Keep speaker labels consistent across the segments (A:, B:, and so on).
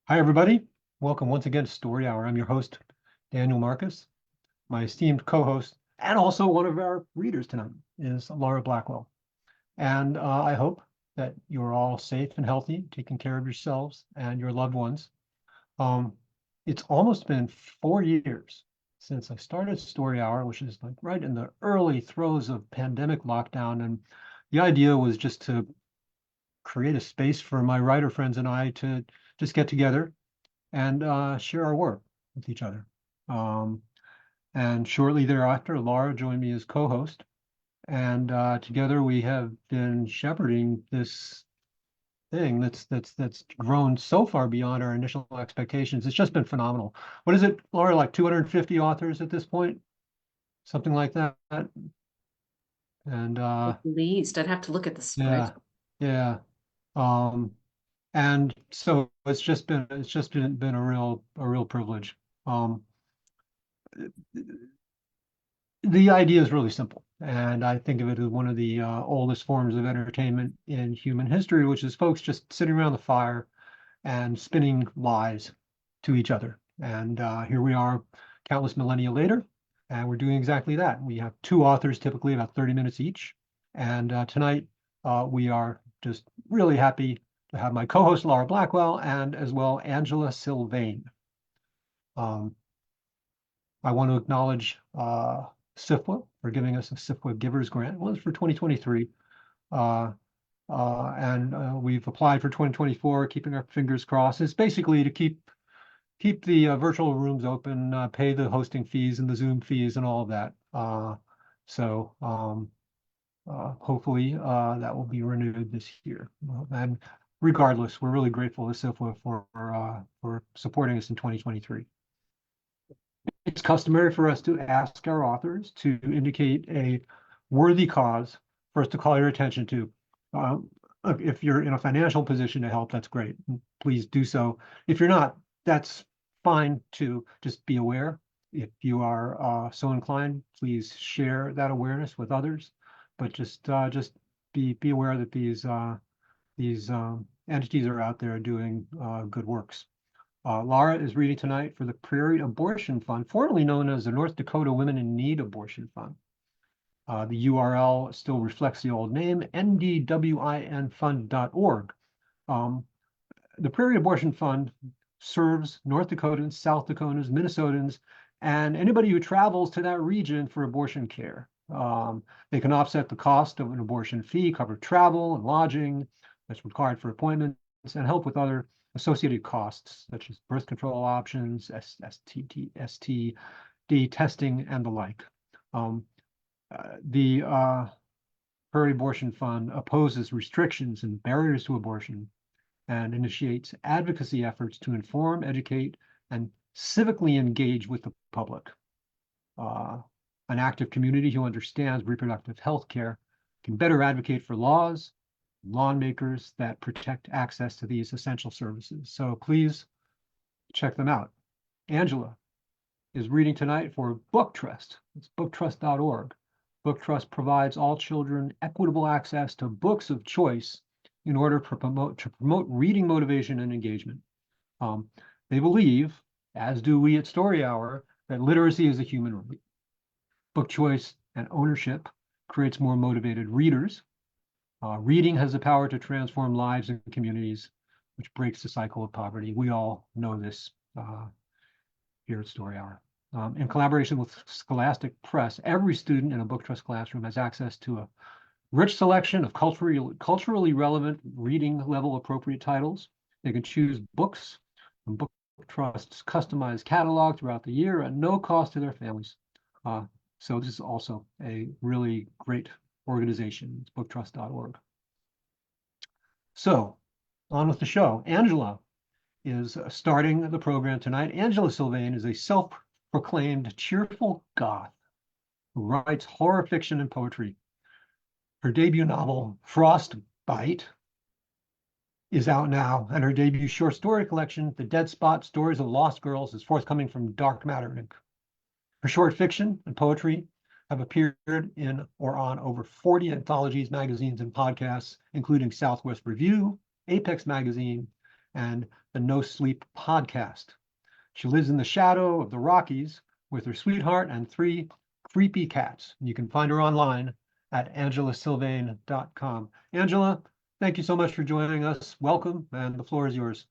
A: Hi, everybody. Welcome once again to Story Hour. I'm your host, Daniel Marcus. My esteemed co-host and also one of our readers tonight is Laura Blackwell. And I hope that you're all safe and healthy, taking care of yourselves and your loved ones. Um, it's almost been 4 years since I started Story Hour, which is like right in the early throes of pandemic lockdown. And the idea was just to create a space for my writer friends and I to just get together and share our work with each other. Um, and shortly thereafter, Laura joined me as co-host, and together we have been shepherding this thing that's grown so far beyond our initial expectations. It's just been phenomenal. What is it, Laura? Like 250 authors at this point, something like that. And
B: At least I'd have to look at the spread.
A: yeah, yeah. Um, and so it's just been a real privilege. Um, the idea is really simple, and I think of it as one of the oldest forms of entertainment in human history, which is folks just sitting around the fire and spinning lies to each other. And here we are, countless millennia later, and we're doing exactly that. We have two authors, typically about 30 minutes each. And tonight, we are just really happy to have my co-host Laura Blackwell and as well Angela Sylvaine. Um, I want to acknowledge SIFWA for giving us a SIFWA Givers Grant. It was for 2023. Uh, and we've applied for 2024, keeping our fingers crossed. It's basically to keep the virtual rooms open, pay the hosting fees and the Zoom fees and all of that. So hopefully that will be renewed this year. And regardless, we're really grateful to SIFWA for supporting us in 2023. It's customary for us to ask our authors to indicate a worthy cause for us to call your attention to. Uh, if you're in a financial position to help, that's great. Please do so. If you're not, that's fine too. Just be aware. If you are so inclined, please share that awareness with others. But just be aware that these entities are out there doing good works. Laura is reading tonight for the Prairie Abortion Fund, formerly known as the North Dakota Women in Need Abortion Fund. The URL still reflects the old name, ndwinfund.org. The Prairie Abortion Fund serves North Dakotans, South Dakotans, Minnesotans, and anybody who travels to that region for abortion care. They can offset the cost of an abortion fee, cover travel and lodging that's required for appointments, and help with other associated costs, such as birth control options, STD testing, and the like. The Prairie Abortion Fund opposes restrictions and barriers to abortion and initiates advocacy efforts to inform, educate, and civically engage with the public. An active community who understands reproductive health care can better advocate for laws, lawmakers that protect access to these essential services. So please check them out. Angela is reading tonight for Book Trust. It's booktrust.org. Book Trust provides all children equitable access to books of choice in order to promote reading motivation and engagement. They believe, as do we at Story Hour, that literacy is a human right. Book choice and ownership creates more motivated readers. Reading has the power to transform lives and communities, which breaks the cycle of poverty. We all know this here at Story Hour. In collaboration with Scholastic Press, every student in a Book Trust classroom has access to a rich selection of culturally relevant reading level appropriate titles. They can choose books from Book Trust's customized catalog throughout the year at no cost to their families. So this is also a really great organization. It's booktrust.org. So on with the show. Angela is starting the program tonight. Angela Sylvaine is a self-proclaimed cheerful goth who writes horror fiction and poetry. Her debut novel, Frostbite, is out now, and her debut short story collection, The Dead Spot Stories of Lost Girls, is forthcoming from Dark Matter Inc. Her short fiction and poetry have appeared in or on over 40 anthologies, magazines, and podcasts, including Southwest Review, Apex Magazine, and the No Sleep podcast. She lives in the shadow of the Rockies with her sweetheart and 3 creepy cats. You can find her online at angelasylvaine.com. Angela, thank you so much for joining us. Welcome, and the floor is yours.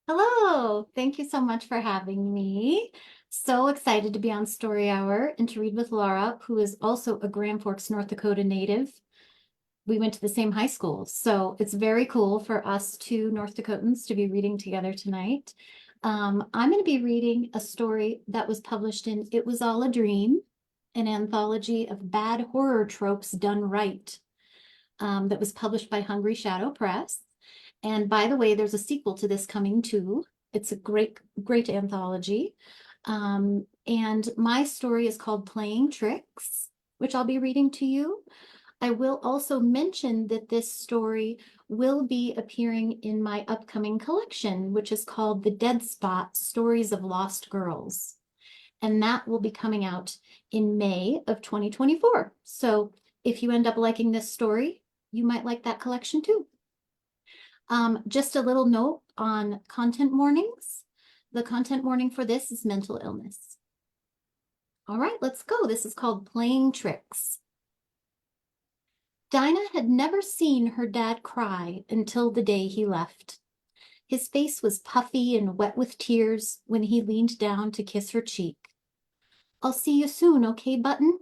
C: Hello, thank you so much for having me. So excited to be on Story Hour and to read with Laura, who is also a Grand Forks, North Dakota native. We went to the same high school, so it's very cool for us two North Dakotans to be reading together tonight. I'm going to be reading a story that was published in It Was All a Dream, an anthology of bad horror tropes done right, that was published by Hungry Shadow Press. And by the way, there's a sequel to this coming too. It's a great, great anthology. And my story is called Playing Tricks, which I'll be reading to you. I will also mention that this story will be appearing in my upcoming collection, which is called The Dead Spot: Stories of Lost Girls. And that will be coming out in May of 2024. So if you end up liking this story, you might like that collection too. Just a little note on content warnings. The content warning for this is mental illness. All right, let's go. This is called Playing Tricks. Dinah had never seen her dad cry until the day he left. His face was puffy and wet with tears when he leaned down to kiss her cheek. "I'll see you soon, okay, Button?"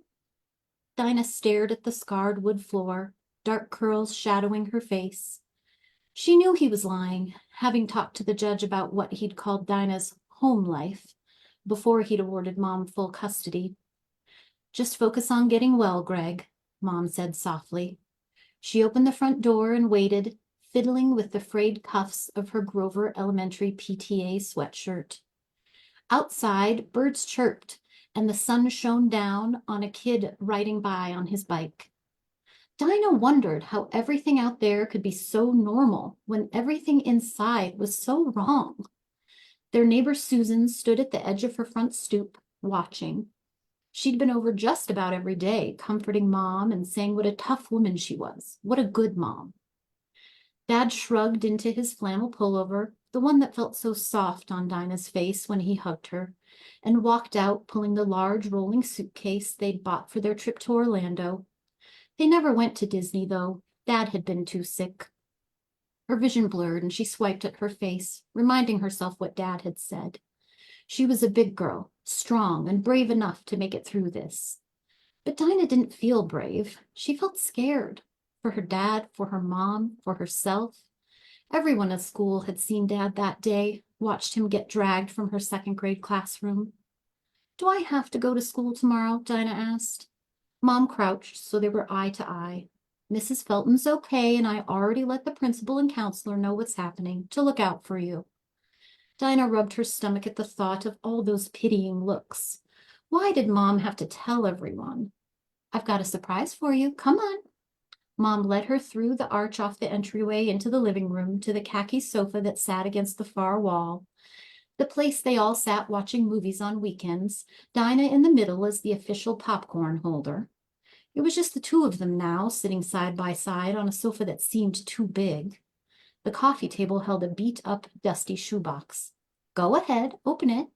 C: Dinah stared at the scarred wood floor, dark curls shadowing her face. She knew he was lying, having talked to the judge about what he'd called Dinah's home life before he'd awarded Mom full custody. "Just focus on getting well, Greg," Mom said softly. She opened the front door and waited, fiddling with the frayed cuffs of her Grover Elementary PTA sweatshirt. Outside, birds chirped, and the sun shone down on a kid riding by on his bike. Dinah wondered how everything out there could be so normal when everything inside was so wrong. Their neighbor Susan stood at the edge of her front stoop, watching. She'd been over just about every day, comforting Mom and saying what a tough woman she was, what a good mom. Dad shrugged into his flannel pullover, the one that felt so soft on Dinah's face when he hugged her, and walked out, pulling the large rolling suitcase they'd bought for their trip to Orlando. They never went to Disney, though. Dad had been too sick. Her vision blurred, and she swiped at her face, reminding herself what Dad had said. She was a big girl, strong and brave enough to make it through this. But Dinah didn't feel brave. She felt scared. For her dad, for her mom, for herself. Everyone at school had seen Dad that day, watched him get dragged from her second-grade classroom. "Do I have to go to school tomorrow?" Dinah asked. Mom crouched so they were eye to eye. "Mrs. Felton's okay, and I already let the principal and counselor know what's happening, to look out for you." Dinah rubbed her stomach at the thought of all those pitying looks. Why did Mom have to tell everyone? "I've got a surprise for you. Come on." Mom led her through the arch off the entryway into the living room to the khaki sofa that sat against the far wall. The place they all sat watching movies on weekends, Dinah in the middle as the official popcorn holder. It was just the two of them now, sitting side by side on a sofa that seemed too big. The coffee table held a beat-up, dusty shoebox. "Go ahead, open it."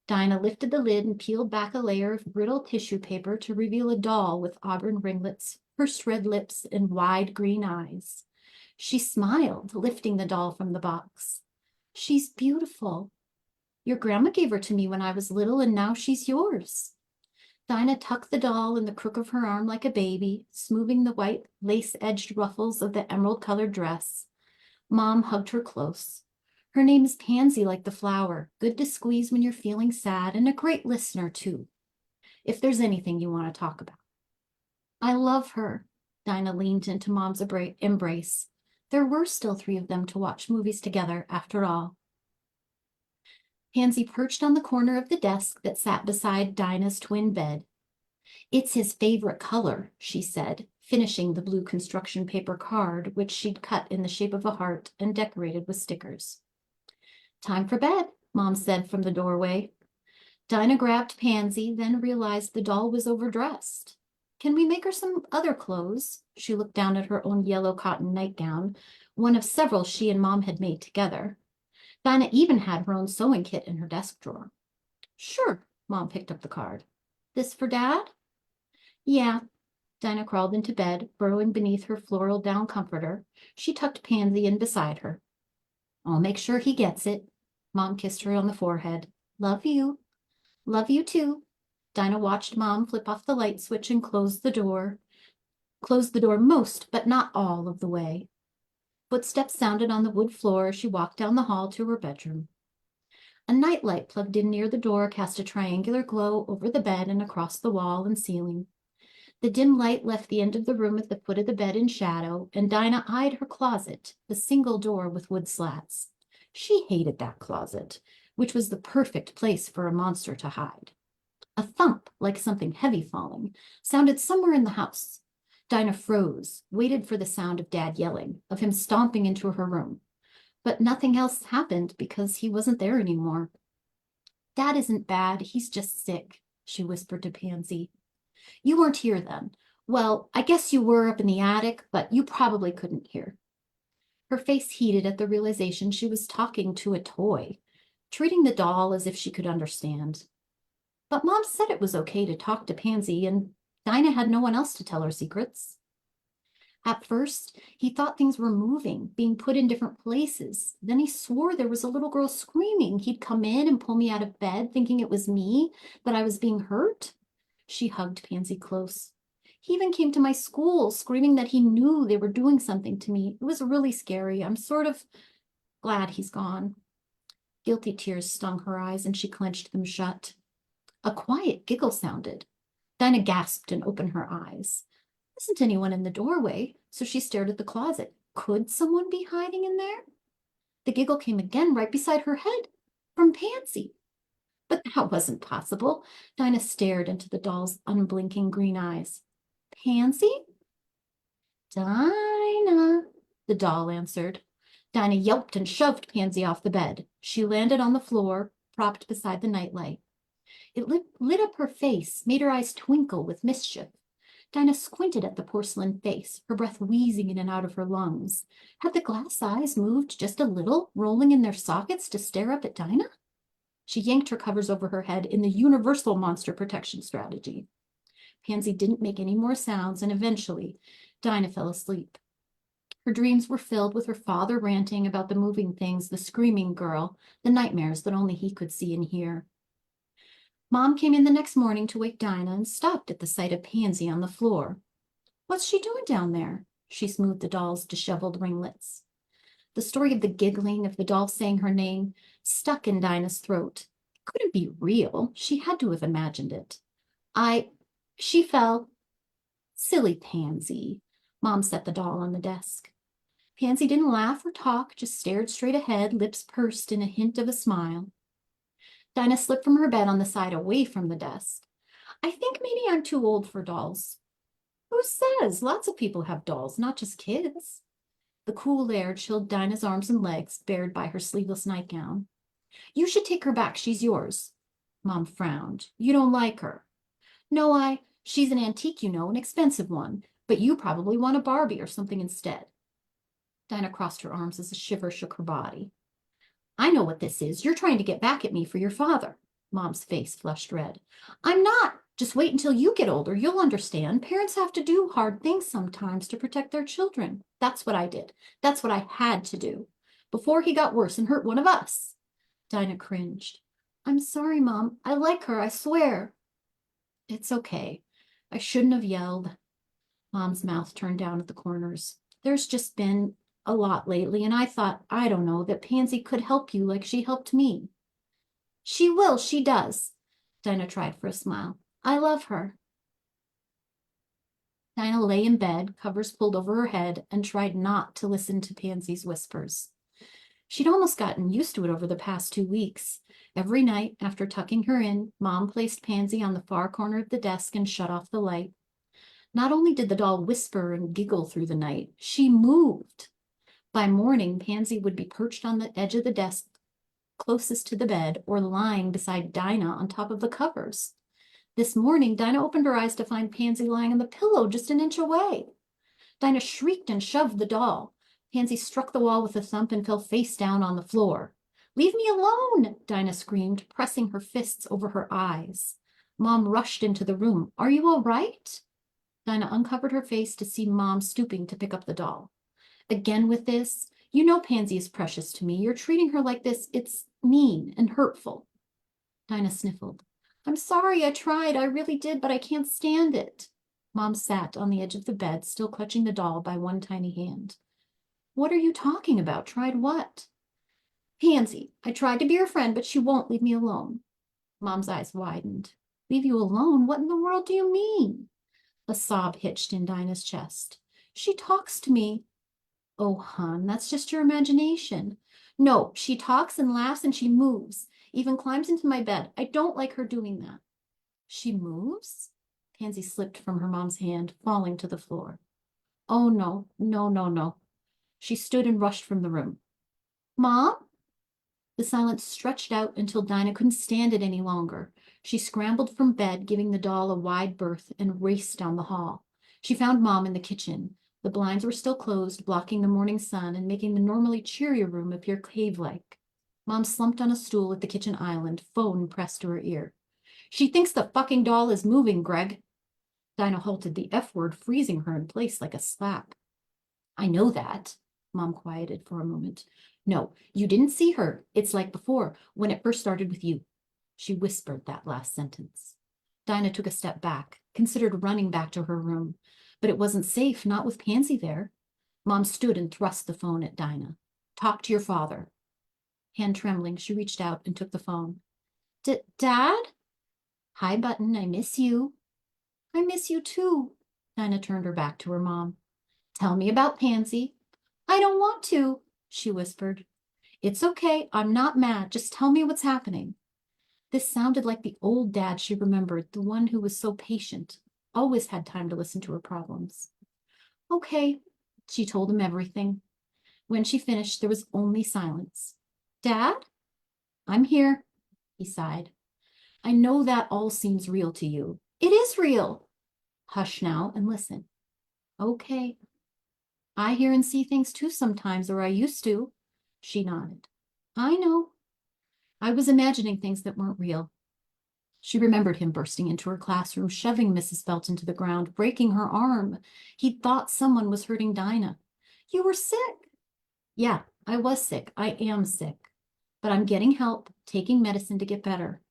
C: Dinah lifted the lid and peeled back a layer of brittle tissue paper to reveal a doll with auburn ringlets, pursed red lips, and wide green eyes. She smiled, lifting the doll from the box. "She's beautiful. Your grandma gave her to me when I was little, and now she's yours." Dinah tucked the doll in the crook of her arm like a baby, smoothing the white lace-edged ruffles of the emerald-colored dress. Mom hugged her close. "Her name is Pansy, like the flower, good to squeeze when you're feeling sad, and a great listener, too, if there's anything you want to talk about." "I love her." Dinah leaned into Mom's embrace. There were still 3 of them to watch movies together, after all. Pansy perched on the corner of the desk that sat beside Dinah's twin bed. "It's his favorite color," she said, finishing the blue construction paper card, which she'd cut in the shape of a heart and decorated with stickers. "Time for bed," Mom said from the doorway. Dinah grabbed Pansy, then realized the doll was overdressed. "Can we make her some other clothes?" She looked down at her own yellow cotton nightgown, one of several she and Mom had made together. Dinah even had her own sewing kit in her desk drawer. Sure, Mom picked up the card. This for Dad? Yeah. Dinah crawled into bed, burrowing beneath her floral down comforter. She tucked Pansy in beside her. I'll make sure he gets it. Mom kissed her on the forehead. Love you. Love you too. Dinah watched Mom flip off the light switch and close the door. Closed the door most, but not all of the way. Footsteps sounded on the wood floor as she walked down the hall to her bedroom. A nightlight plugged in near the door cast a triangular glow over the bed and across the wall and ceiling. The dim light left the end of the room at the foot of the bed in shadow, and Dinah eyed her closet, the single door with wood slats. She hated that closet, which was the perfect place for a monster to hide. A thump, like something heavy falling, sounded somewhere in the house. Dinah froze, waited for the sound of Dad yelling, of him stomping into her room. But nothing else happened because he wasn't there anymore. Dad isn't bad, he's just sick, she whispered to Pansy. You weren't here then. Well, I guess you were up in the attic, but you probably couldn't hear. Her face heated at the realization she was talking to a toy, treating the doll as if she could understand. But Mom said it was okay to talk to Pansy, and Dinah had no one else to tell her secrets. At first, he thought things were moving, being put in different places. Then he swore there was a little girl screaming. He'd come in and pull me out of bed, thinking it was me, that I was being hurt. She hugged Pansy close. He even came to my school, screaming that he knew they were doing something to me. It was really scary. I'm sort of glad he's gone. Guilty tears stung her eyes, and she clenched them shut. A quiet giggle sounded. Dinah gasped and opened her eyes. There wasn't anyone in the doorway, so she stared at the closet. Could someone be hiding in there? The giggle came again right beside her head, from Pansy. But that wasn't possible. Dinah stared into the doll's unblinking green eyes. Pansy? Dinah, the doll answered. Dinah yelped and shoved Pansy off the bed. She landed on the floor, propped beside the nightlight. It lit up her face, made her eyes twinkle with mischief. Dinah squinted at the porcelain face, her breath wheezing in and out of her lungs. Had the glass eyes moved just a little, rolling in their sockets to stare up at Dinah? She yanked her covers over her head in the universal monster protection strategy. Pansy didn't make any more sounds, and eventually, Dinah fell asleep. Her dreams were filled with her father ranting about the moving things, the screaming girl, the nightmares that only he could see and hear. Mom came in the next morning to wake Dinah and stopped at the sight of Pansy on the floor. What's she doing down there? She smoothed the doll's disheveled ringlets. The story of the giggling, of the doll saying her name, stuck in Dinah's throat. It couldn't be real. She had to have imagined it. She fell. Silly Pansy. Mom set the doll on the desk. Pansy didn't laugh or talk, just stared straight ahead, lips pursed in a hint of a smile. Dinah slipped from her bed on the side away from the desk. I think maybe I'm too old for dolls. Who says? Lots of people have dolls, not just kids. The cool air chilled Dinah's arms and legs, bared by her sleeveless nightgown. You should take her back. She's yours. Mom frowned. You don't like her. No, she's an antique, you know, an expensive one, but you probably want a Barbie or something instead. Dinah crossed her arms as a shiver shook her body. I know what this is. You're trying to get back at me for your father. Mom's face flushed red. I'm not. Just wait until you get older. You'll understand. Parents have to do hard things sometimes to protect their children. That's what I did. That's what I had to do. Before he got worse and hurt one of us. Dinah cringed. I'm sorry, Mom. I like her, I swear. It's okay. I shouldn't have yelled. Mom's mouth turned down at the corners. There's just been a lot lately, and I thought, I don't know, that Pansy could help you like she helped me. She will, she does. Dinah tried for a smile. I love her. Dinah lay in bed, covers pulled over her head, and tried not to listen to Pansy's whispers. She'd almost gotten used to it over the past 2 weeks. Every night, after tucking her in, Mom placed Pansy on the far corner of the desk and shut off the light. Not only did the doll whisper and giggle through the night, she moved. By morning, Pansy would be perched on the edge of the desk closest to the bed or lying beside Dinah on top of the covers. This morning, Dinah opened her eyes to find Pansy lying on the pillow just an inch away. Dinah shrieked and shoved the doll. Pansy struck the wall with a thump and fell face down on the floor. Leave me alone, Dinah screamed, pressing her fists over her eyes. Mom rushed into the room. Are you all right? Dinah uncovered her face to see Mom stooping to pick up the doll. Again with this? You know Pansy is precious to me. You're treating her like this. It's mean and hurtful. Dinah sniffled. I'm sorry, I tried. I really did, but I can't stand it. Mom sat on the edge of the bed, still clutching the doll by one tiny hand. What are you talking about? Tried what? Pansy. I tried to be her friend, but she won't leave me alone. Mom's eyes widened. Leave you alone? What in the world do you mean? A sob hitched in Dinah's chest. She talks to me. Oh, hon, that's just your imagination. No, she talks and laughs and she moves, even climbs into my bed. I don't like her doing that. She moves? Pansy slipped from her mom's hand, falling to the floor. Oh, no, no, no, no. She stood and rushed from the room. Mom? The silence stretched out until Dinah couldn't stand it any longer. She scrambled from bed, giving the doll a wide berth, and raced down the hall. She found Mom in the kitchen. The blinds were still closed, blocking the morning sun and making the normally cheerier room appear cave-like. Mom slumped on a stool at the kitchen island, phone pressed to her ear. She thinks the fucking doll is moving, Greg. Dinah halted the F word, freezing her in place like a slap. I know that. Mom quieted for a moment. No, you didn't see her. It's like before, when it first started with you. She whispered that last sentence. Dinah took a step back, considered running back to her room, but it wasn't safe, not with Pansy there. Mom stood and thrust the phone at Dinah. Talk to your father. Hand trembling, she reached out and took the phone. Dad? Hi, Button, I miss you. I miss you too. Dinah turned her back to her mom. Tell me about Pansy. I don't want to, she whispered. It's okay, I'm not mad. Just tell me what's happening. This sounded like the old dad she remembered, the one who was so patient, always had time to listen to her problems. Okay, she told him everything. When she finished, there was only silence. Dad? I'm here, he sighed. I know that all seems real to you. It is real. Hush now and listen. Okay. I hear and see things too sometimes, or I used to. She nodded. I know. I was imagining things that weren't real. She remembered him bursting into her classroom, shoving Mrs. Felton to the ground, breaking her arm. He'd thought someone was hurting Dinah. You were sick. Yeah, I was sick. I am sick. But I'm getting help, taking medicine to get better.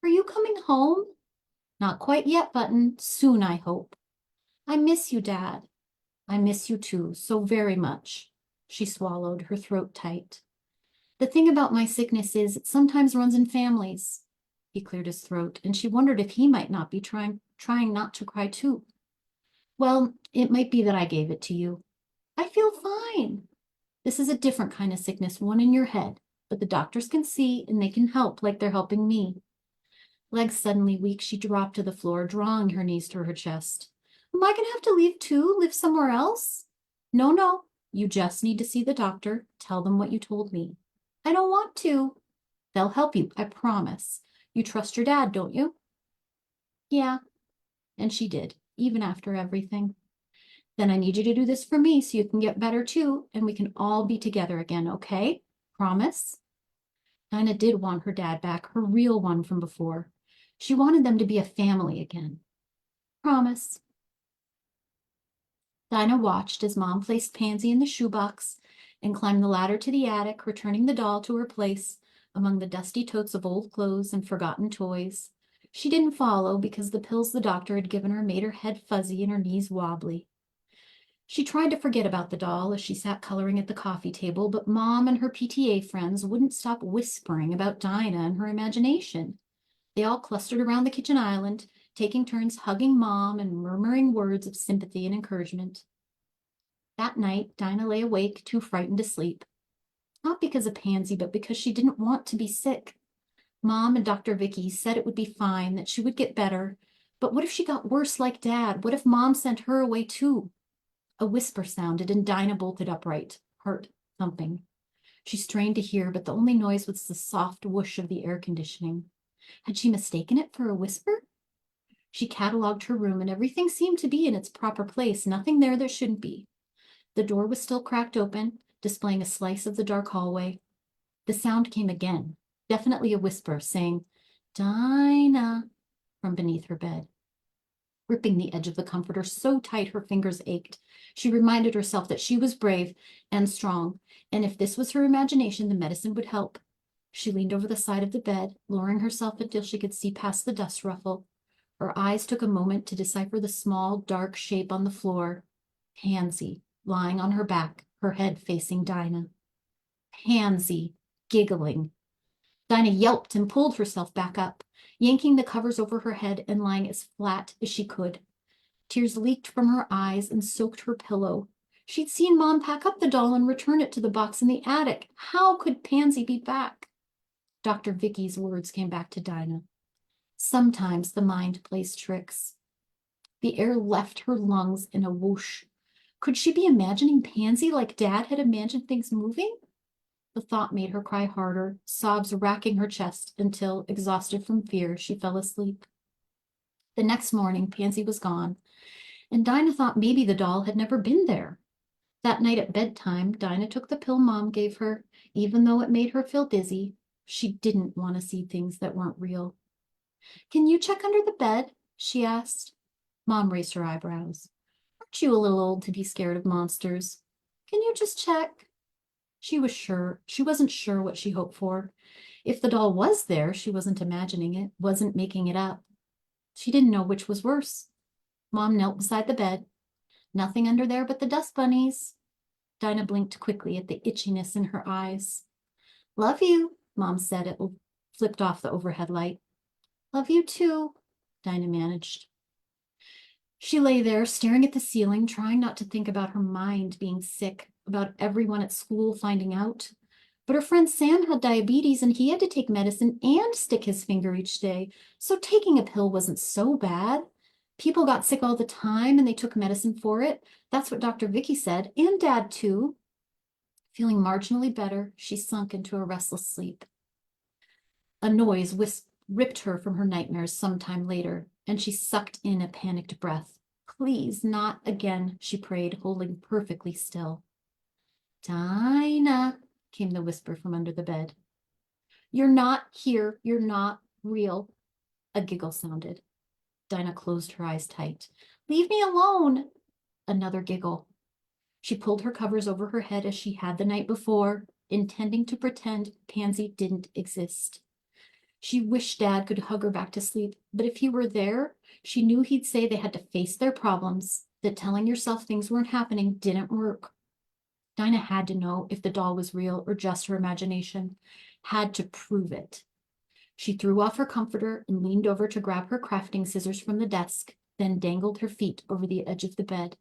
C: Are you coming home? Not quite yet, Button. Soon, I hope. I miss you, Dad. I miss you too, so very much. She swallowed, her throat tight. The thing about my sickness is it sometimes runs in families. He cleared his throat, and she wondered if he might not be trying not to cry too. Well, it might be that I gave it to you. I feel fine. This is a different kind of sickness, one in your head, but the doctors can see and they can help like they're helping me. Legs suddenly weak, she dropped to the floor, drawing her knees to her chest. Am I going to have to leave too? Live somewhere else? No, no. You just need to see the doctor. Tell them what you told me. I don't want to. They'll help you, I promise. You trust your dad, don't you? Yeah. And she did, even after everything. Then I need you to do this for me so you can get better too, and we can all be together again, okay? Promise? Dinah did want her dad back, her real one from before. She wanted them to be a family again. Promise. Dinah watched as Mom placed Pansy in the shoebox and climbed the ladder to the attic, returning the doll to her place among the dusty totes of old clothes and forgotten toys. She didn't follow because the pills the doctor had given her made her head fuzzy and her knees wobbly. She tried to forget about the doll as she sat coloring at the coffee table, but Mom and her PTA friends wouldn't stop whispering about Dinah and her imagination. They all clustered around the kitchen island, taking turns hugging Mom and murmuring words of sympathy and encouragement. That night, Dinah lay awake, too frightened to sleep. Not because of Pansy, but because she didn't want to be sick. Mom and Dr. Vicky said it would be fine, that she would get better. But what if she got worse like Dad? What if Mom sent her away too? A whisper sounded and Dinah bolted upright, heart thumping. She strained to hear, but the only noise was the soft whoosh of the air conditioning. Had she mistaken it for a whisper? She cataloged her room, and everything seemed to be in its proper place, nothing there that shouldn't be. The door was still cracked open, displaying a slice of the dark hallway. The sound came again, definitely a whisper, saying, "Dinah," from beneath her bed. Gripping the edge of the comforter so tight her fingers ached, she reminded herself that she was brave and strong, and if this was her imagination, the medicine would help. She leaned over the side of the bed, lowering herself until she could see past the dust ruffle. Her eyes took a moment to decipher the small, dark shape on the floor. Pansy, lying on her back, her head facing Dinah. Pansy, giggling. Dinah yelped and pulled herself back up, yanking the covers over her head and lying as flat as she could. Tears leaked from her eyes and soaked her pillow. She'd seen Mom pack up the doll and return it to the box in the attic. How could Pansy be back? Dr. Vicky's words came back to Dinah. Sometimes the mind plays tricks. The air left her lungs in a whoosh. Could she be imagining Pansy like Dad had imagined things moving? The thought made her cry harder, sobs racking her chest until, exhausted from fear, she fell asleep. The next morning, Pansy was gone, and Dinah thought maybe the doll had never been there. That night at bedtime, Dinah took the pill Mom gave her, even though it made her feel dizzy. She didn't want to see things that weren't real. "Can you check under the bed?" she asked. Mom raised her eyebrows. "Aren't you a little old to be scared of monsters? Can you just check?" She wasn't sure what she hoped for. If the doll was there, she wasn't imagining it, wasn't making it up. She didn't know which was worse. Mom knelt beside the bed. "Nothing under there but the dust bunnies." Dinah blinked quickly at the itchiness in her eyes. "Love you," Mom said. It flipped off the overhead light. "Love you too," Dinah managed. She lay there, staring at the ceiling, trying not to think about her mind being sick, about everyone at school finding out. But her friend Sam had diabetes and he had to take medicine and stick his finger each day, so taking a pill wasn't so bad. People got sick all the time and they took medicine for it. That's what Dr. Vicky said, and Dad too. Feeling marginally better, she sunk into a restless sleep. A noise ripped her from her nightmares some time later, and she sucked in a panicked breath. "Please, not again," she prayed, holding perfectly still. "Dinah," came the whisper from under the bed. "You're not here. You're not real." A giggle sounded. Dinah closed her eyes tight. "Leave me alone." Another giggle. She pulled her covers over her head as she had the night before, intending to pretend Pansy didn't exist. She wished Dad could hug her back to sleep, but if he were there, she knew he'd say they had to face their problems, that telling yourself things weren't happening didn't work. Dinah had to know if the doll was real or just her imagination, had to prove it. She threw off her comforter and leaned over to grab her crafting scissors from the desk, then dangled her feet over the edge of the bed.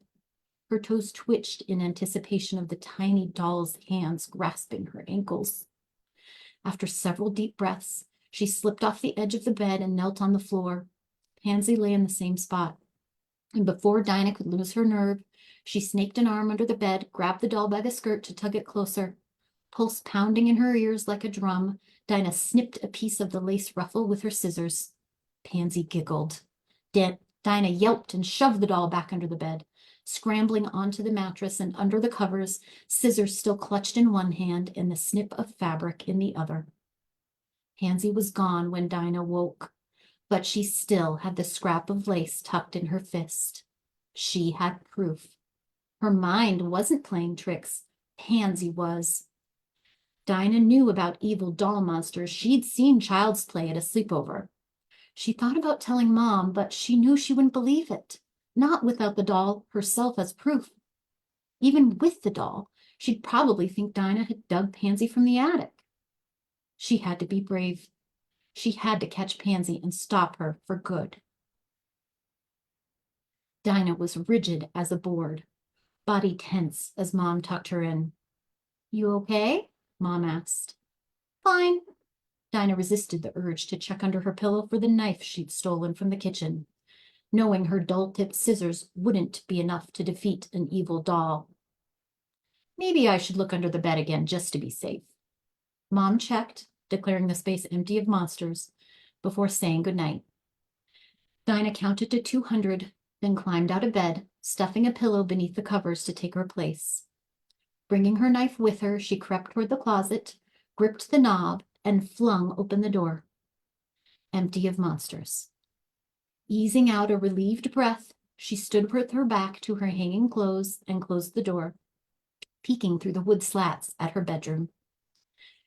C: Her toes twitched in anticipation of the tiny doll's hands grasping her ankles. After several deep breaths, she slipped off the edge of the bed and knelt on the floor. Pansy lay in the same spot. And before Dinah could lose her nerve, she snaked an arm under the bed, grabbed the doll by the skirt to tug it closer. Pulse pounding in her ears like a drum, Dinah snipped a piece of the lace ruffle with her scissors. Pansy giggled. Dinah yelped and shoved the doll back under the bed. Scrambling onto the mattress and under the covers, scissors still clutched in one hand and the snip of fabric in the other. Pansy was gone when Dinah woke, but she still had the scrap of lace tucked in her fist. She had proof. Her mind wasn't playing tricks. Pansy was. Dinah knew about evil doll monsters. She'd seen Child's Play at a sleepover. She thought about telling Mom, but she knew she wouldn't believe it, not without the doll herself as proof. Even with the doll, she'd probably think Dinah had dug Pansy from the attic. She had to be brave. She had to catch Pansy and stop her for good. Dinah was rigid as a board, body tense as Mom tucked her in. "You okay?" Mom asked. "Fine." Dinah resisted the urge to check under her pillow for the knife she'd stolen from the kitchen, knowing her dull-tipped scissors wouldn't be enough to defeat an evil doll. "Maybe I should look under the bed again just to be safe." Mom checked, declaring the space empty of monsters, before saying goodnight. Dinah counted to 200, then climbed out of bed, stuffing a pillow beneath the covers to take her place. Bringing her knife with her, she crept toward the closet, gripped the knob, and flung open the door, empty of monsters. Easing out a relieved breath, she stood with her back to her hanging clothes and closed the door, peeking through the wood slats at her bedroom.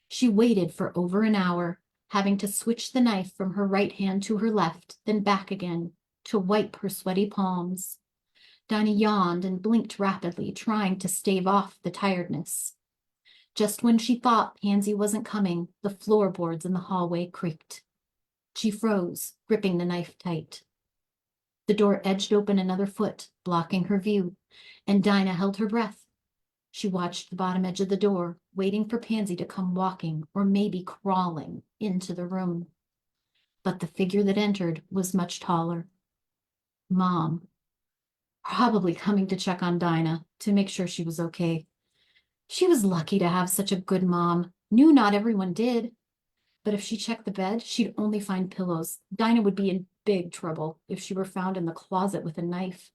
C: She waited for over an hour, having to switch the knife from her right hand to her left, then back again, to wipe her sweaty palms. Dinah yawned and blinked rapidly, trying to stave off the tiredness. Just when she thought Pansy wasn't coming, the floorboards in the hallway creaked. She froze, gripping the knife tight. The door edged open another foot, blocking her view, and Dinah held her breath. She watched the bottom edge of the door, waiting for Pansy to come walking or maybe crawling into the room. But the figure that entered was much taller. Mom, probably coming to check on Dinah to make sure she was okay. She was lucky to have such a good mom. Knew not everyone did. But if she checked the bed, she'd only find pillows. Dinah would be in big trouble if she were found in the closet with a knife.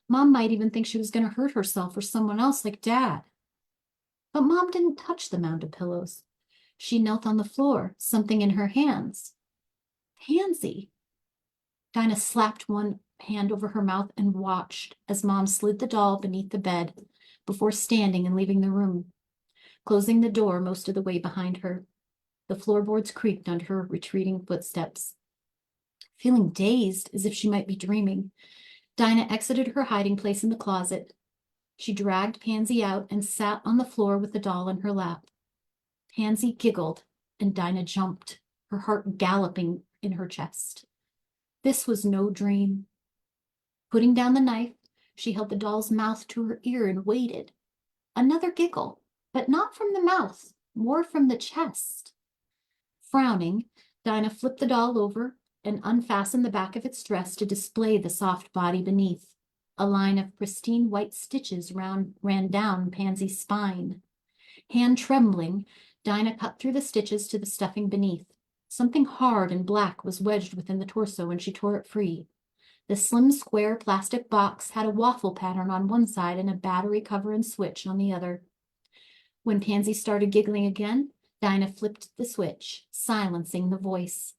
C: Mom might even think she was going to hurt herself or someone else like Dad. But Mom didn't touch the mound of pillows. She knelt on the floor, something in her hands. Pansy. Dinah slapped one hand over her mouth and watched as Mom slid the doll beneath the bed before standing and leaving the room, closing the door most of the way behind her. The floorboards creaked under her retreating footsteps. Feeling dazed, as if she might be dreaming, Dinah exited her hiding place in the closet. She dragged Pansy out and sat on the floor with the doll in her lap. Pansy giggled, and Dinah jumped, her heart galloping in her chest. This was no dream. Putting down the knife, she held the doll's mouth to her ear and waited. Another giggle, but not from the mouth, more from the chest. Frowning, Dinah flipped the doll over and unfastened the back of its dress to display the soft body beneath. A line of pristine white stitches ran down Pansy's spine. Hand trembling, Dinah cut through the stitches to the stuffing beneath. Something hard and black was wedged within the torso and she tore it free. The slim square plastic box had a waffle pattern on one side and a battery cover and switch on the other. When Pansy started giggling again, Dinah flipped the switch, silencing the voice.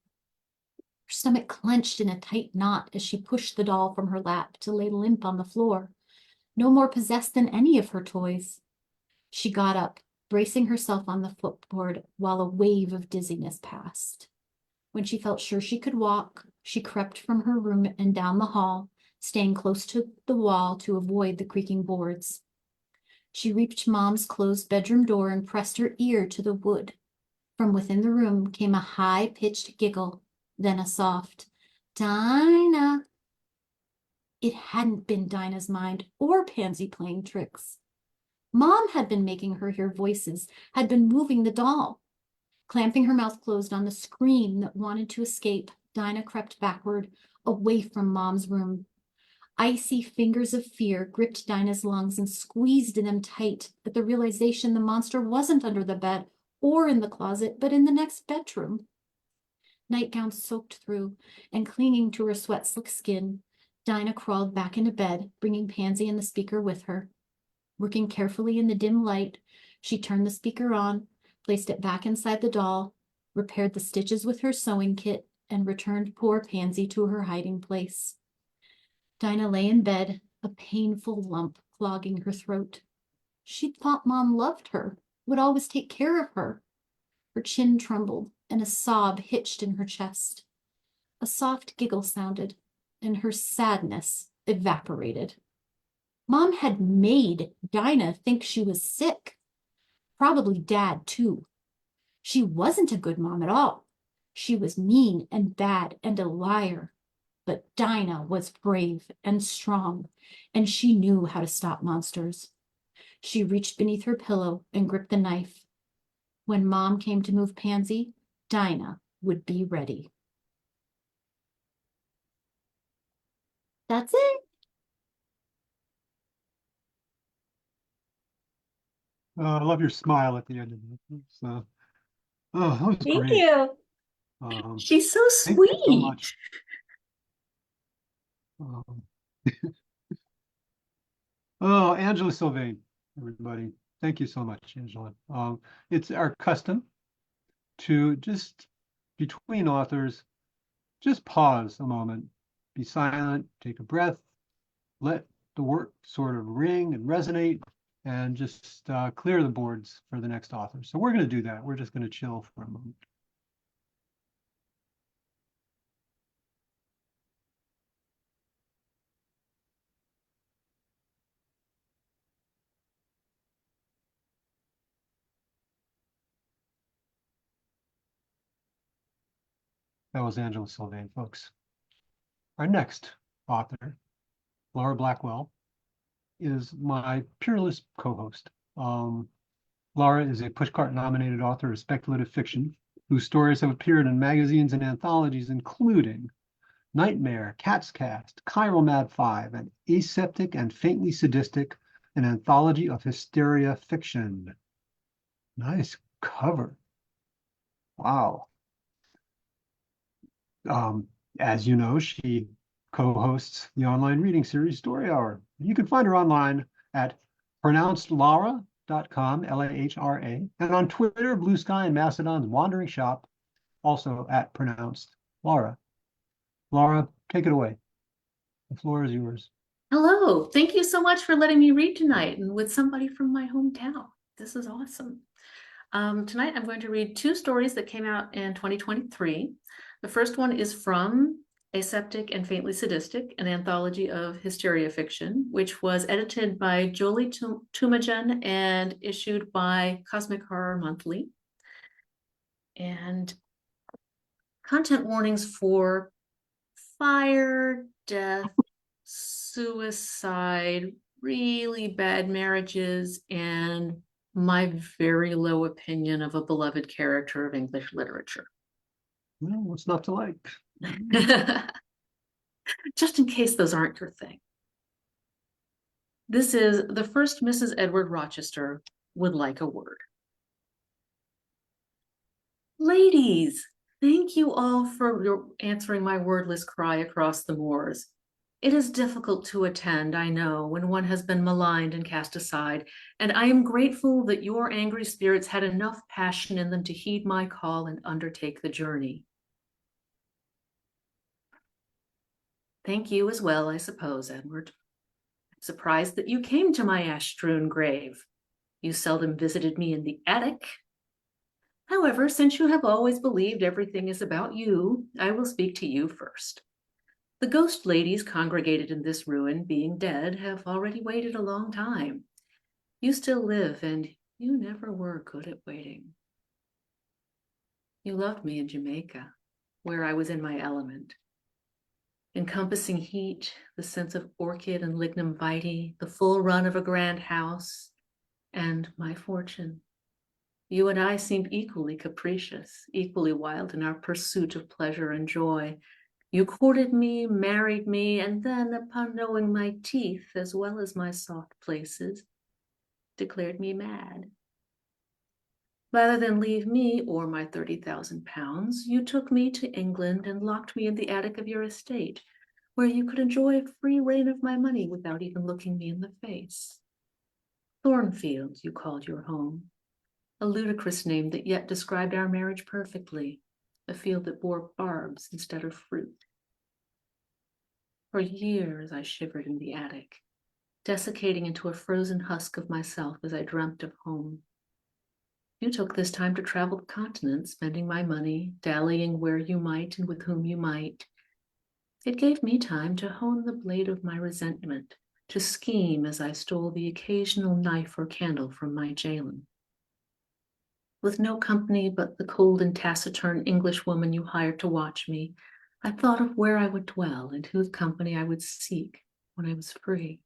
C: Her stomach clenched in a tight knot as she pushed the doll from her lap to lay limp on the floor, no more possessed than any of her toys. She got up, bracing herself on the footboard while a wave of dizziness passed. When she felt sure she could walk, she crept from her room and down the hall, staying close to the wall to avoid the creaking boards. She reached Mom's closed bedroom door and pressed her ear to the wood. From within the room came a high-pitched giggle, then a soft, "Dinah." It hadn't been Dinah's mind or Pansy playing tricks. Mom had been making her hear voices, had been moving the doll. Clamping her mouth closed on the scream that wanted to escape, Dinah crept backward, away from Mom's room. Icy fingers of fear gripped Dinah's lungs and squeezed them tight at the realization the monster wasn't under the bed or in the closet, but in the next bedroom. Nightgown soaked through and clinging to her sweat-slick skin, Dinah crawled back into bed, bringing Pansy and the speaker with her. Working carefully in the dim light, she turned the speaker on, placed it back inside the doll, repaired the stitches with her sewing kit, and returned poor Pansy to her hiding place. Dinah lay in bed, a painful lump clogging her throat. She'd thought Mom loved her, would always take care of her. Her chin trembled, and a sob hitched in her chest. A soft giggle sounded, and her sadness evaporated. Mom had made Dinah think she was sick. Probably Dad, too. She wasn't a good mom at all. She was mean and bad and a liar. But Dinah was brave and strong, and she knew how to stop monsters. She reached beneath her pillow and gripped the knife. When Mom came to move Pansy, Dinah would be ready. That's it.
A: I love your smile at the end of it. So, oh, that was
B: Thank
A: great.
B: you. She's so
A: Thank you so
B: sweet.
A: much. Um, oh, Angela Sylvaine, everybody. Thank you so much, Angela. It's our custom to just between authors, just pause a moment, be silent, take a breath, let the work sort of ring and resonate, and just clear the boards for the next author. So we're going to do that. We're just going to chill for a moment. That was Angela Sylvaine, folks. Our next author, Laura Blackwell, is my peerless co-host. Laura is a Pushcart-nominated author of speculative fiction whose stories have appeared in magazines and anthologies, including Nightmare, Cat's Cast, Chiral Mad 5, and Aseptic and Faintly Sadistic, an anthology of hysteria fiction. Nice cover. Wow. As you know, she co-hosts the online reading series Story Hour. You can find her online at pronouncedlaura.com, L-A-H-R-A, and on Twitter, Blue Sky, and Mastodon's Wandering Shop, also at Pronounced Laura. Laura, take it away. The floor is yours.
B: Hello. Thank you so much for letting me read tonight and with somebody from my hometown. This is awesome. Tonight I'm going to read two stories that came out in 2023. The first one is from Aseptic and Faintly Sadistic, an anthology of hysteria fiction, which was edited by Jolie Tumajan and issued by Cosmic Horror Monthly. And content warnings for fire, death, suicide, really bad marriages, and my very low opinion of a beloved character of English literature.
A: Well, what's not to like?
B: Just in case those aren't your thing. This is The First Mrs. Edward Rochester Would Like a Word. Ladies, thank you all for answering my wordless cry across the moors. It is difficult to attend, I know, when one has been maligned and cast aside, and I am grateful that your angry spirits had enough passion in them to heed my call and undertake the journey. Thank you as well, I suppose, Edward. I'm surprised that you came to my ash-strewn grave. You seldom visited me in the attic. However, since you have always believed everything is about you, I will speak to you first. The ghost ladies congregated in this ruin, being dead, have already waited a long time. You still live, and you never were good at waiting. You loved me in Jamaica, where I was in my element. Encompassing heat, the sense of orchid and lignum vitae, the full run of a grand house, and my fortune. You and I seemed equally capricious, equally wild in our pursuit of pleasure and joy. You courted me, married me, and then, upon knowing my teeth as well as my soft places, declared me mad. Rather than leave me or my 30,000 pounds, you took me to England and locked me in the attic of your estate, where you could enjoy free reign of my money without even looking me in the face. Thornfield, you called your home, a ludicrous name that yet described our marriage perfectly, a field that bore barbs instead of fruit. For years I shivered in the attic, desiccating into a frozen husk of myself as I dreamt of home. You took this time to travel the continent, spending my money, dallying where you might and with whom you might. It gave me time to hone the blade of my resentment, to scheme as I stole the occasional knife or candle from my jailin. With no company but the cold and taciturn Englishwoman you hired to watch me, I thought of where I would dwell and whose company I would seek when I was free.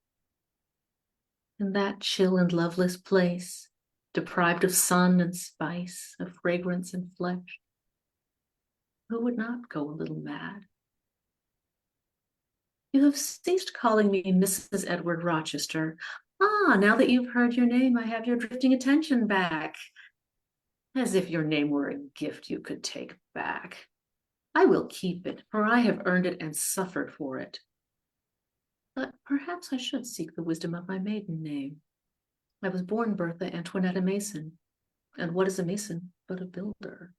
B: In that chill and loveless place, deprived of sun and spice, of fragrance and flesh, who would not go a little mad? You have ceased calling me Mrs. Edward Rochester. Ah, now that you've heard your name, I have your drifting attention back. As if your name were a gift you could take back. I will keep it, for I have earned it and suffered for it. But perhaps I should seek the wisdom of my maiden name. I was born Bertha Antoinetta Mason, and what is a mason but a builder?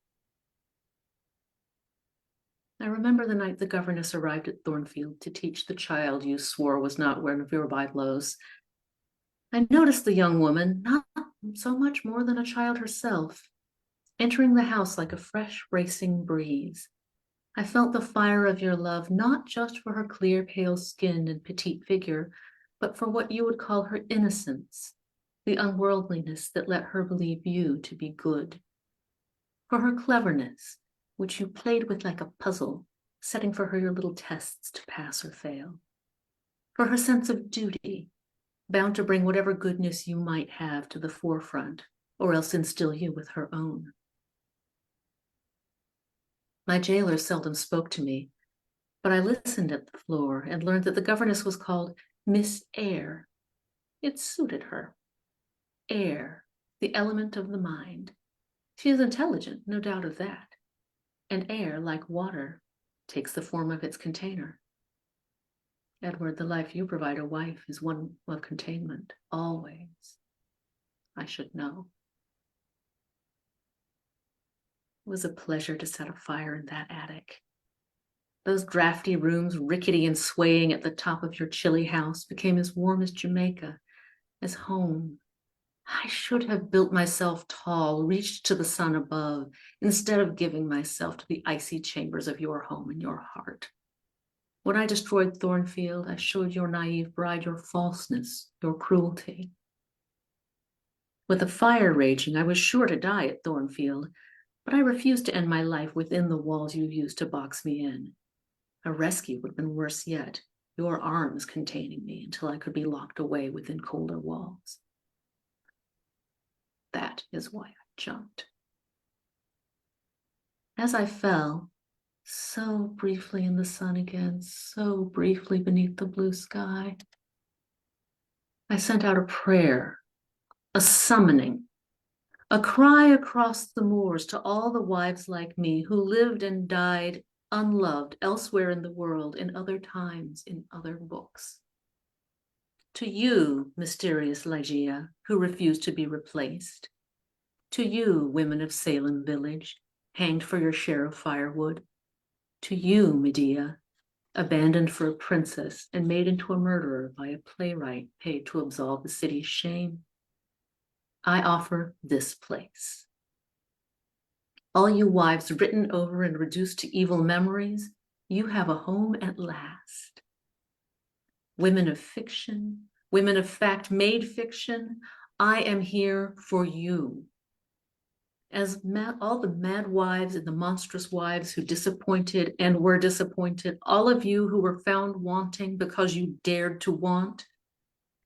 B: remember the night the governess arrived at Thornfield to teach the child you swore was not one of your Biblos. I noticed the young woman, not so much more than a child herself, entering the house like a fresh, racing breeze. I felt the fire of your love, not just for her clear, pale skin and petite figure, but for what you would call her innocence, the unworldliness that let her believe you to be good. For her cleverness, which you played with like a puzzle, setting for her your little tests to pass or fail. For her sense of duty, bound to bring whatever goodness you might have to the forefront, or else instill you with her own. My jailer seldom spoke to me, but I listened at the floor and learned that the governess was called Miss Air. It suited her. Air, the element of the mind. She is intelligent, no doubt of that. And air, like water, takes the form of its container. Edward, the life you provide a wife is one of containment, always. I should know. It was a pleasure to set a fire in that attic. Those drafty rooms, rickety and swaying at the top of your chilly house, became as warm as Jamaica, as home. I should have built myself tall, reached to the sun above, instead of giving myself to the icy chambers of your home and your heart. When I destroyed Thornfield, I showed your naive bride your falseness, your cruelty. With the fire raging, I was sure to die at Thornfield, but I refused to end my life within the walls you used to box me in. A rescue would have been worse yet, your arms containing me until I could be locked away within colder walls. That is why I jumped. As I fell, so briefly in the sun again, so briefly beneath the blue sky, I sent out a prayer, a summoning, a cry across the moors to all the wives like me who lived and died unloved elsewhere in the world, in other times, in other books. To you, mysterious Ligeia, who refused to be replaced. To you, women of Salem village, hanged for your share of firewood. To you, Medea, abandoned for a princess and made into a murderer by a playwright paid to absolve the city's shame. I offer this place. All you wives written over and reduced to evil memories, you have a home at last. Women of fiction, women of fact made fiction, I am here for you. As all the mad wives and the monstrous wives who disappointed and were disappointed, all of you who were found wanting because you dared to want,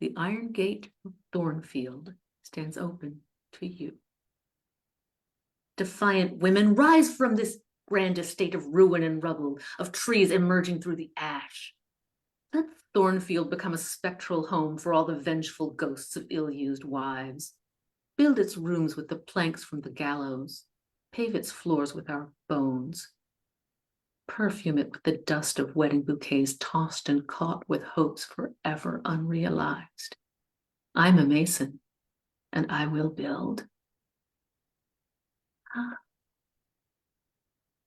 B: the iron gate of Thornfield stands open to you. Defiant women, rise from this grand estate of ruin and rubble, of trees emerging through the ash. Let Thornfield become a spectral home for all the vengeful ghosts of ill-used wives. Build its rooms with the planks from the gallows. Pave its floors with our bones. Perfume it with the dust of wedding bouquets tossed and caught with hopes forever unrealized. I'm a mason, and I will build.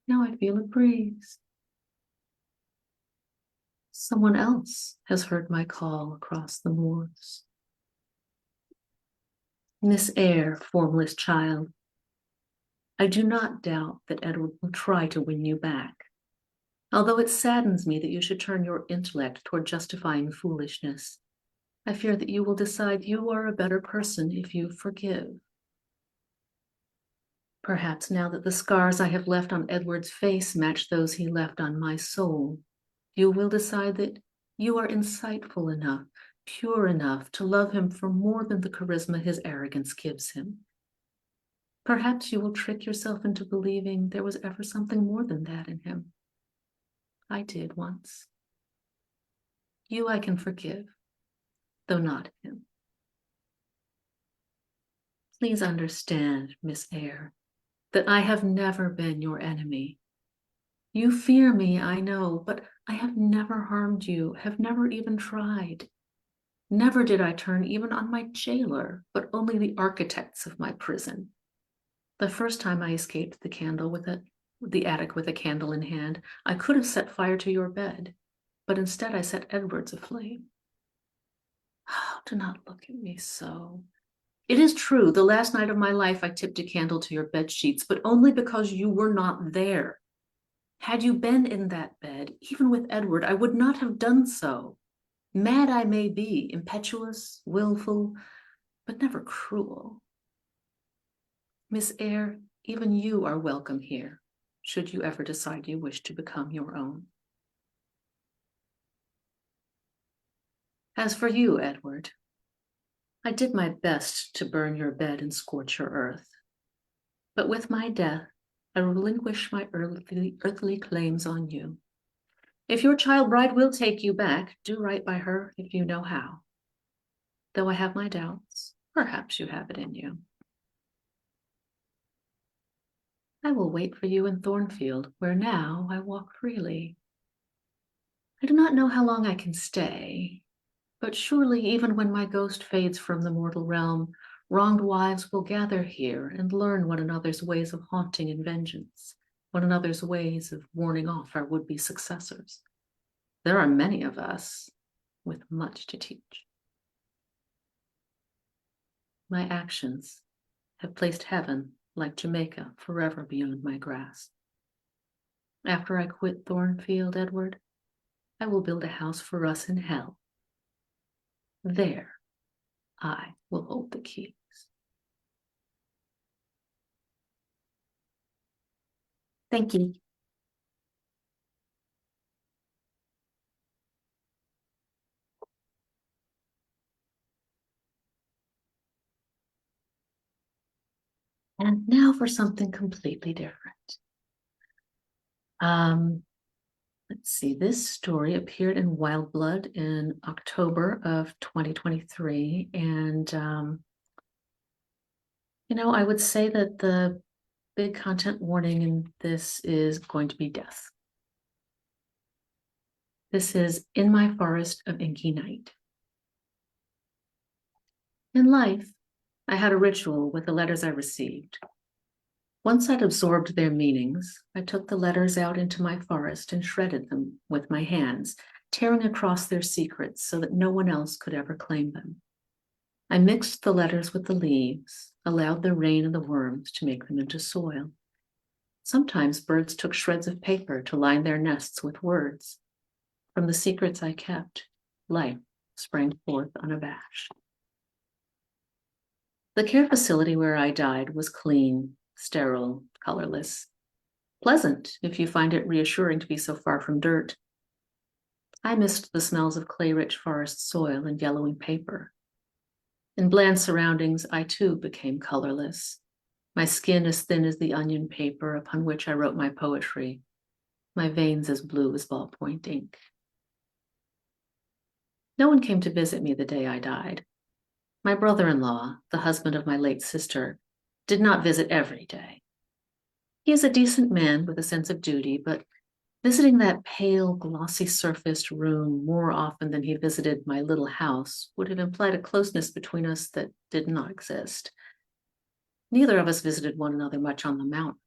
B: Now I feel a breeze. Someone else has heard my call across the moors. Miss Air, formless child, I do not doubt that Edward will try to win you back, although it saddens me that you should turn your intellect toward justifying foolishness. I fear that you will decide you are a better person if you forgive. Perhaps now that the scars I have left on Edward's face match those he left on my soul, you will decide that you are insightful enough, pure enough to love him for more than the charisma his arrogance gives him. Perhaps you will trick yourself into believing there was ever something more than that in him. I did once. You I can forgive, though not him. Please understand, Miss Eyre, that I have never been your enemy. You fear me, I know, but I have never harmed you, have never even tried. Never did I turn even on my jailer, but only the architects of my prison. The first time I escaped the candle with it, the attic with a candle in hand. I could have set fire to your bed, but instead I set Edward's aflame. Oh, do not look at me so. It is true, the last night of my life I tipped a candle to your bed sheets, but only because you were not there. Had you been in that bed, even with Edward, I would not have done so. Mad I may be, impetuous, willful, but never cruel. Miss Eyre, even you are welcome here, should you ever decide you wish to become your own. As for you, Edward, I did my best to burn your bed and scorch your earth. But with my death, I relinquish my earthly claims on you. If your child bride will take you back, do right by her if you know how. Though I have my doubts, perhaps you have it in you. I will wait for you in Thornfield, where now I walk freely. I do not know how long I can stay, but surely even when my ghost fades from the mortal realm, wronged wives will gather here and learn one another's ways of haunting and vengeance, one another's ways of warning off our would-be successors. There are many of us with much to teach. My actions have placed heaven, like Jamaica, forever beyond my grasp. After I quit Thornfield, Edward, I will build a house for us in hell. There, I will hold the keys. Thank you. And now for something completely different. Let's see, this story appeared in Wild Blood in October of 2023. And, I would say that the big content warning in this is going to be death. This is In My Forest of Inky Night. In life, I had a ritual with the letters I received. Once I'd absorbed their meanings, I took the letters out into my forest and shredded them with my hands, tearing across their secrets so that no one else could ever claim them. I mixed the letters with the leaves, allowed the rain and the worms to make them into soil. Sometimes birds took shreds of paper to line their nests with words. From the secrets I kept, life sprang forth unabashed. The care facility where I died was clean, sterile, colorless. Pleasant if you find it reassuring to be so far from dirt. I missed the smells of clay-rich forest soil and yellowing paper. In bland surroundings, I too became colorless, my skin as thin as the onion paper upon which I wrote my poetry, my veins as blue as ballpoint ink. No one came to visit me the day I died. My brother-in-law, the husband of my late sister, did not visit every day. He is a decent man with a sense of duty, but visiting that pale, glossy-surfaced room more often than he visited my little house would have implied a closeness between us that did not exist. Neither of us visited one another much on the mountain,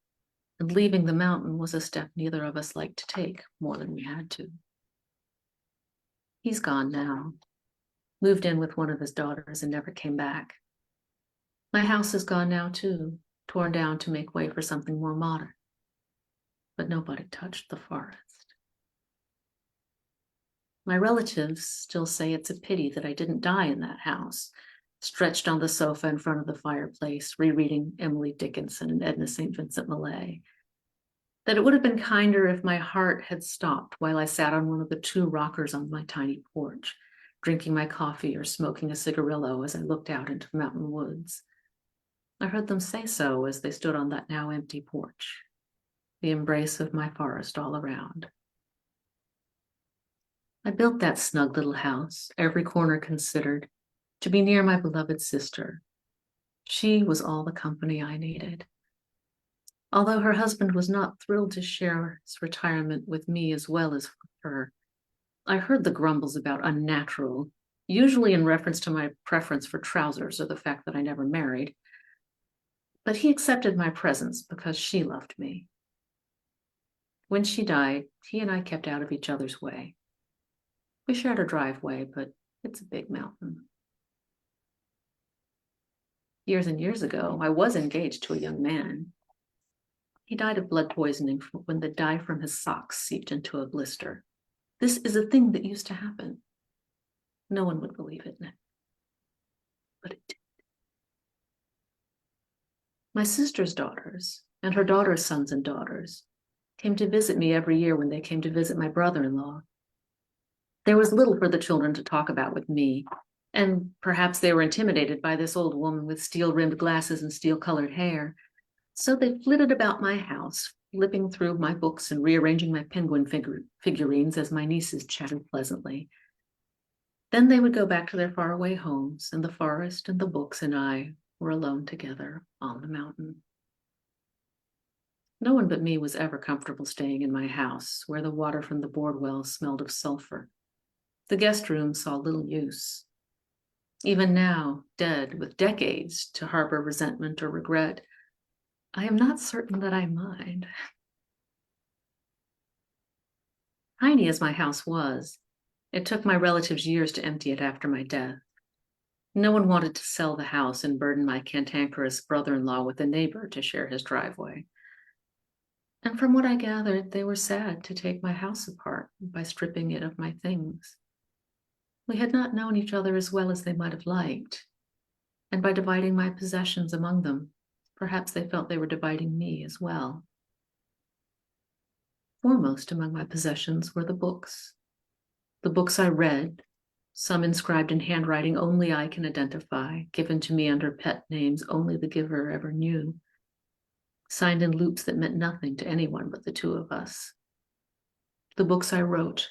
B: and leaving the mountain was a step neither of us liked to take more than we had to. He's gone now, moved in with one of his daughters and never came back. My house is gone now too, torn down to make way for something more modern. But nobody touched the forest. My relatives still say it's a pity that I didn't die in that house, stretched on the sofa in front of the fireplace, rereading Emily Dickinson and Edna St. Vincent Millay. That it would have been kinder if my heart had stopped while I sat on one of the two rockers on my tiny porch, drinking my coffee or smoking a cigarillo as I looked out into the mountain woods. I heard them say so as they stood on that now empty porch, the embrace of my forest all around. I built that snug little house, every corner considered, to be near my beloved sister. She was all the company I needed. Although her husband was not thrilled to share his retirement with me as well as with her, I heard the grumbles about unnatural, usually in reference to my preference for trousers or the fact that I never married. But he accepted my presence because she loved me. When she died, he and I kept out of each other's way. We shared a driveway, but it's a big mountain. Years and years ago, I was engaged to a young man. He died of blood poisoning when the dye from his socks seeped into a blister. This is a thing that used to happen. No one would believe it, Nick. But it did. My sister's daughters and her daughter's sons and daughters came to visit me every year when they came to visit my brother-in-law. There was little for the children to talk about with me, and perhaps they were intimidated by this old woman with steel-rimmed glasses and steel-colored hair. So they flitted about my house, flipping through my books and rearranging my penguin figurines as my nieces chatted pleasantly. Then they would go back to their faraway homes, and the forest and the books and I were alone together on the mountain. No one but me was ever comfortable staying in my house, where the water from the board well smelled of sulfur. The guest room saw little use. Even now, dead with decades to harbor resentment or regret, I am not certain that I mind. Tiny as my house was, it took my relatives years to empty it after my death. No one wanted to sell the house and burden my cantankerous brother-in-law with a neighbor to share his driveway. And from what I gathered, they were sad to take my house apart by stripping it of my things. We had not known each other as well as they might have liked, and by dividing my possessions among them, perhaps they felt they were dividing me as well. Foremost among my possessions were the books I read, some inscribed in handwriting only I can identify, given to me under pet names only the giver ever knew, signed in loops that meant nothing to anyone but the two of us. The books I wrote,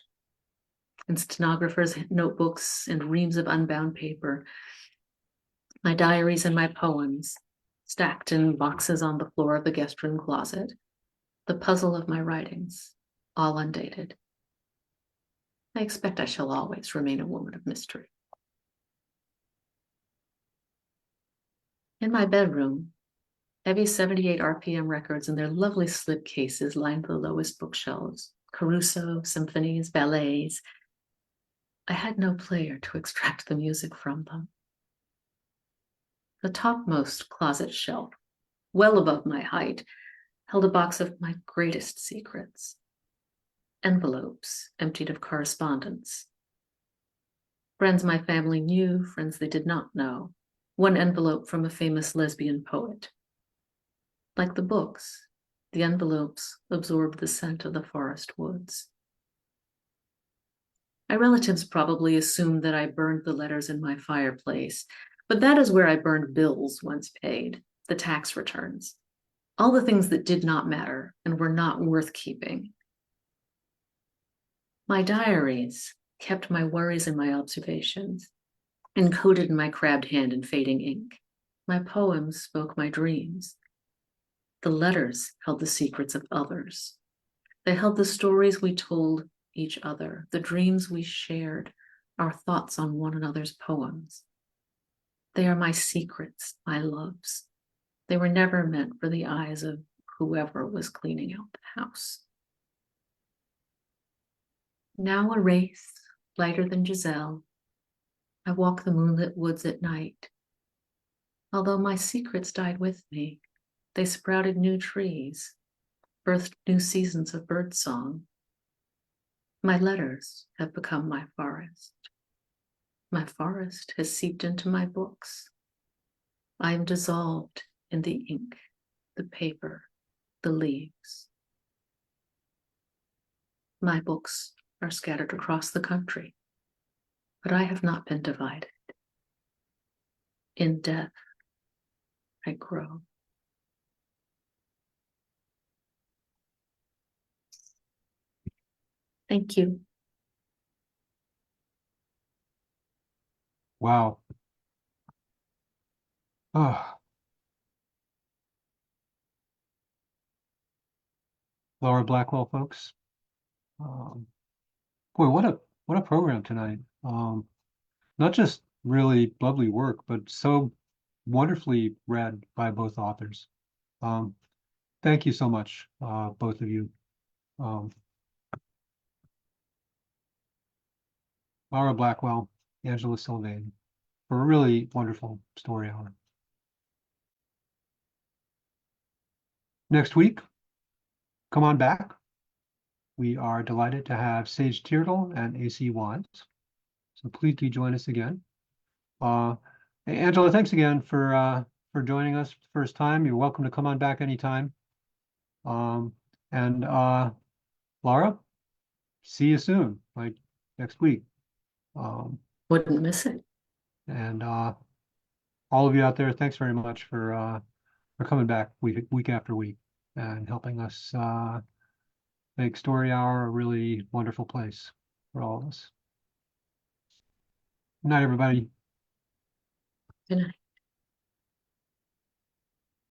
B: in stenographers' notebooks and reams of unbound paper, my diaries and my poems, stacked in boxes on the floor of the guest room closet, the puzzle of my writings, all undated. I expect I shall always remain a woman of mystery. In my bedroom, heavy 78 RPM records in their lovely slip cases lined the lowest bookshelves, Caruso, symphonies, ballets. I had no player to extract the music from them. The topmost closet shelf, well above my height, held a box of my greatest secrets. Envelopes emptied of correspondence. Friends my family knew, friends they did not know. One envelope from a famous lesbian poet. Like the books, the envelopes absorbed the scent of the forest woods. My relatives probably assumed that I burned the letters in my fireplace, but that is where I burned bills once paid, the tax returns, all the things that did not matter and were not worth keeping. My diaries kept my worries and my observations, encoded in my crabbed hand in fading ink. My poems spoke my dreams. The letters held the secrets of others. They held the stories we told each other, the dreams we shared, our thoughts on one another's poems. They are my secrets, my loves. They were never meant for the eyes of whoever was cleaning out the house. Now a wraith, lighter than Giselle, I walk the moonlit woods at night. Although my secrets died with me, they sprouted new trees, birthed new seasons of birdsong. My letters have become my forest. My forest has seeped into my books. I am dissolved in the ink, the paper, the leaves. My books are scattered across the country, but I have not been divided. In death, I grow. Thank you.
A: Wow. Oh, Laura Blackwell, folks. Boy, what a program tonight. Not just really lovely work, but so wonderfully read by both authors. Thank you so much, both of you. Laura Blackwell, Angela Sylvaine, for a really wonderful story hour. Next week, come on back. We are delighted to have Sage Teardle and AC Wise. So please do join us again. Angela, thanks again for joining us for the first time. You're welcome to come on back anytime. And Laura, see you soon, like next week.
B: Wouldn't miss it.
A: And all of you out there, thanks very much for coming back week after week and helping us make Story Hour a really wonderful place for all of us. Good night, everybody.
B: Good night.